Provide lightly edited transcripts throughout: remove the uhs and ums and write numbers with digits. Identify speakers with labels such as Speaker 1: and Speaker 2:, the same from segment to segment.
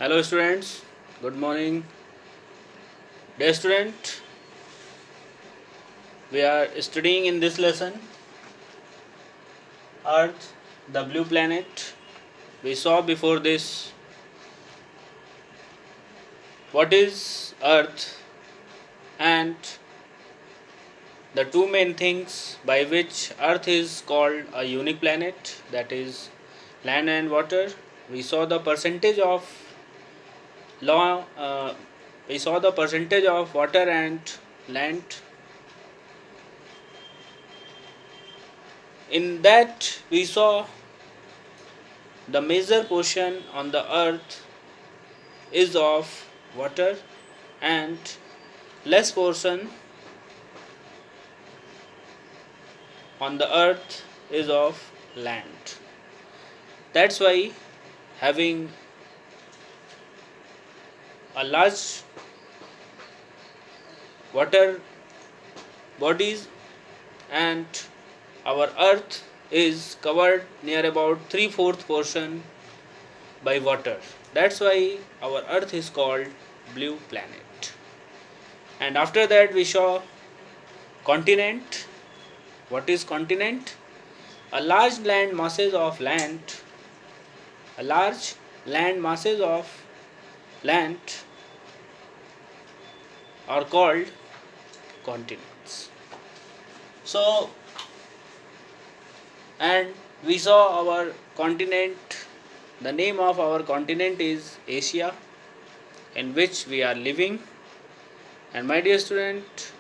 Speaker 1: Hello students, good morning. Dear student, we are studying in this lesson Earth, the blue planet. We saw before this what is Earth and the two main things by which Earth is called a unique planet, that is land and water. We saw the percentage of law we saw the percentage of water and land. In that we saw the major portion on the earth is of water and less portion on the earth is of land. That's why having a large water bodies and our earth is covered near about 3/4 portion by water. That's why our earth is called blue planet. And after that we saw continent. What is continent? A large land masses of land, a large land masses of land are called continents. So, and we saw our continent, the name of our continent is Asia, in which we are living. And my dear student,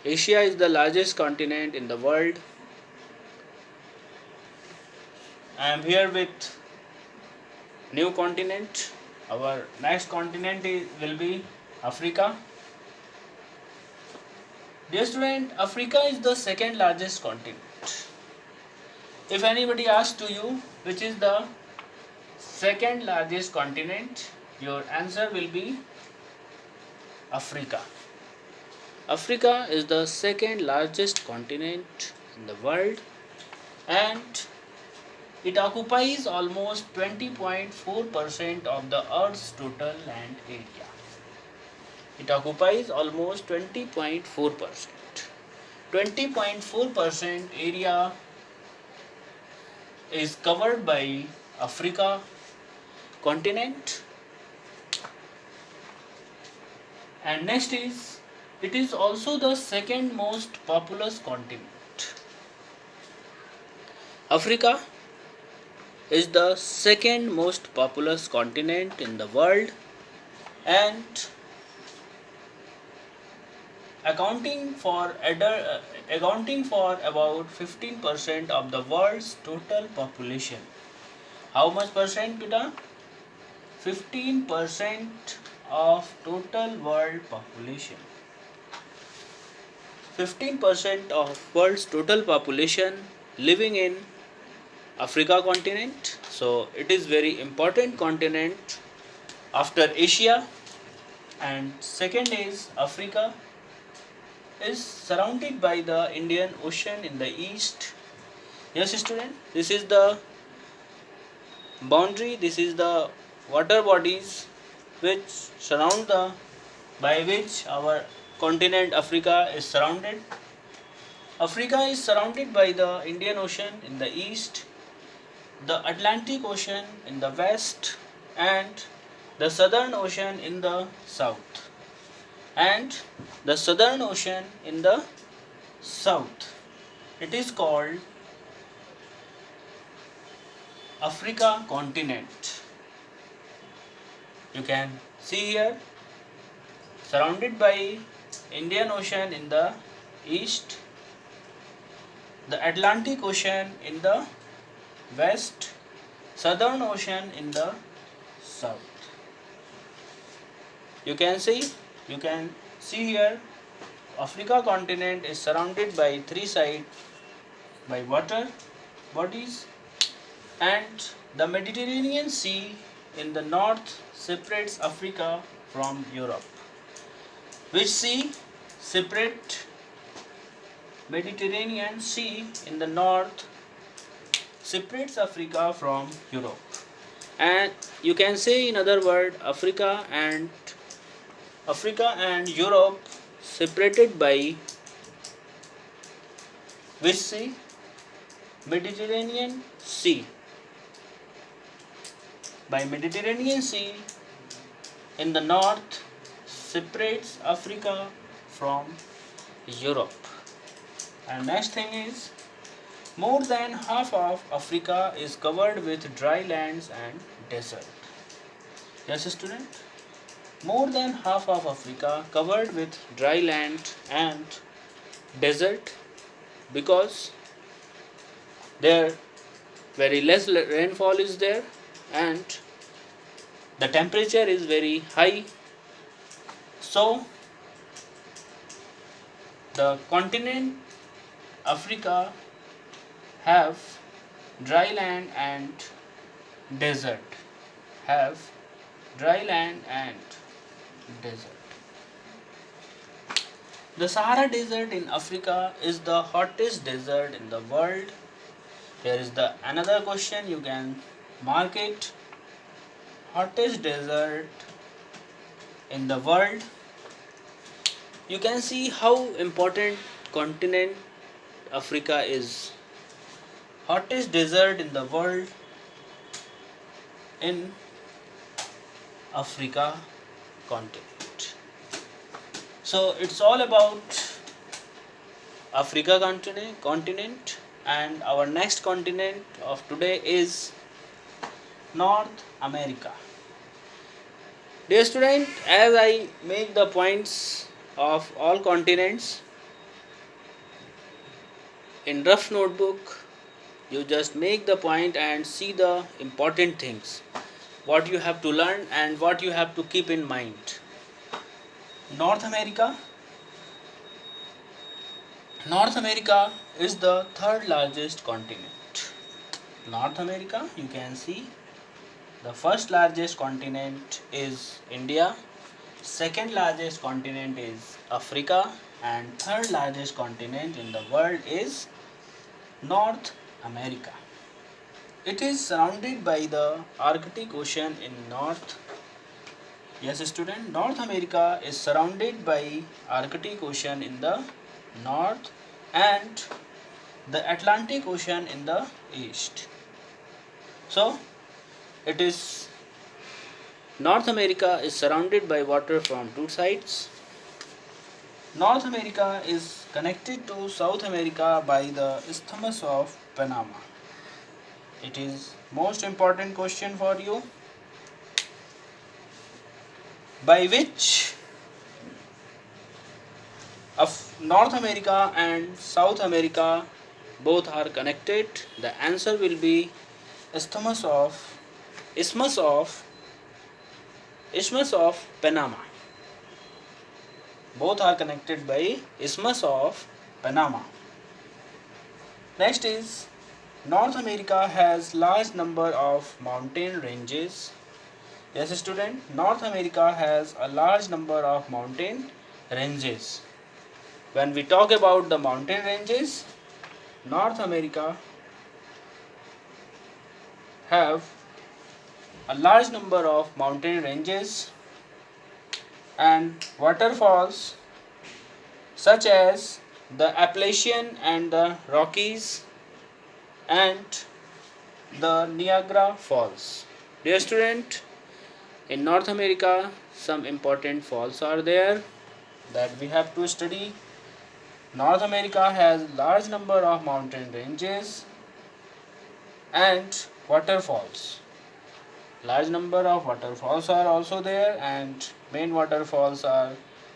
Speaker 1: Asia is the largest continent in the world. I am here with new continent. Our next continent will be Africa. Dear student, Africa is the second largest continent. If anybody asks to you which is the second largest continent, your answer will be Africa. Africa is the second largest continent in the world and it occupies almost 20.4% of the Earth's total land area. It occupies almost 20.4%. 20.4% area is covered by Africa continent. And next is, it is also the second most populous continent. Africa is the second most populous continent in the world and accounting for about 15% of the world's total population. How much percent, beta? 15% of total world population. 15% of world's total population living in Africa continent. So it is very important continent after Asia. And second is Africa is surrounded by the Indian Ocean in the east. Yes student, this is the boundary, this is the water bodies which surround the by which our continent Africa is surrounded. Africa is surrounded by the Indian Ocean in the east, the Atlantic Ocean in the west and the Southern Ocean in the south. And the Southern Ocean in the south. It is called Africa continent. You can see here surrounded by Indian Ocean in the east, the Atlantic Ocean in the west, Southern Ocean in the south. You can see here Africa continent is surrounded by three sides by water bodies and the Mediterranean Sea in the north separates Africa from Europe. Which sea? Separate Mediterranean Sea in the north separates Africa from Europe. and you can say in other word Africa and Europe separated by which sea? Mediterranean Sea. By Mediterranean Sea in the north separates Africa from Europe. And next thing is, more than half of Africa is covered with dry lands and desert. Yes, student? More than half of Africa covered with dry land and desert, because there very less rainfall is there and the temperature is very high. So the continent Africa have dry land and desert. Have dry land and desert. The Sahara Desert in Africa is the hottest desert in the world. Here is the another question, you can mark it. Hottest desert in the world. You can see how important continent Africa is. Hottest desert in the world in Africa continent. So it's all about Africa continent, and our next continent of today is North America. Dear student, as I make the points of all continents in rough notebook, you just make the point and see the important things, what you have to learn and what you have to keep in mind. North America. North America is the third largest continent. North America, you can see the first largest continent is India, second largest continent is Africa, and third largest continent in the world is North America. It is surrounded by the Arctic Ocean in north. Yes, student, North America is surrounded by Arctic Ocean in the north and the Atlantic Ocean in the east. So, it is North America is surrounded by water from two sides. North America is connected to South America by the Isthmus of Panama. It is most important question for you. By which of North America and South America both are connected? The answer will be Isthmus of Panama. Both are connected by Isthmus of Panama. Next is, North America has large number of mountain ranges. Yes, student, North America has a large number of mountain ranges. When we talk about the mountain ranges, North America have a large number of mountain ranges and waterfalls such as the Appalachian and the Rockies and the Niagara Falls. Dear student, in North America some important falls are there that we have to study. North America has large number of mountain ranges and waterfalls. Large number of waterfalls are also there, and main waterfalls are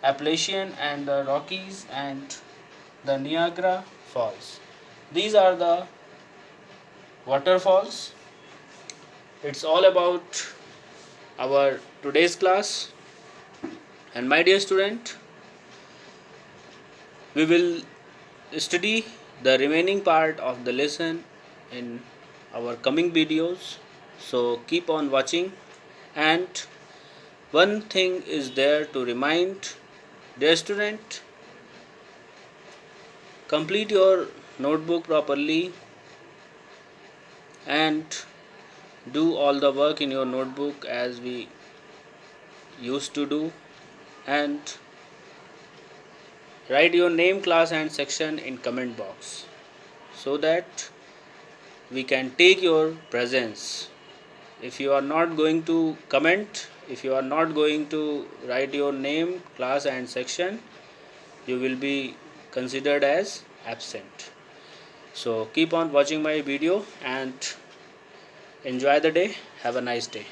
Speaker 1: Appalachian and the Rockies and the Niagara Falls. These are the waterfalls. It's all about our today's class, and my dear student, we will study the remaining part of the lesson in our coming videos. So keep on watching, and one thing is there to remind, dear student, complete your notebook properly and do all the work in your notebook as we used to do, and write your name, class and section in comment box so that we can take your presence. If you are not going to comment, if you are not going to write your name, class and section, you will be considered as absent. So keep on watching my video and enjoy the day. Have a nice day.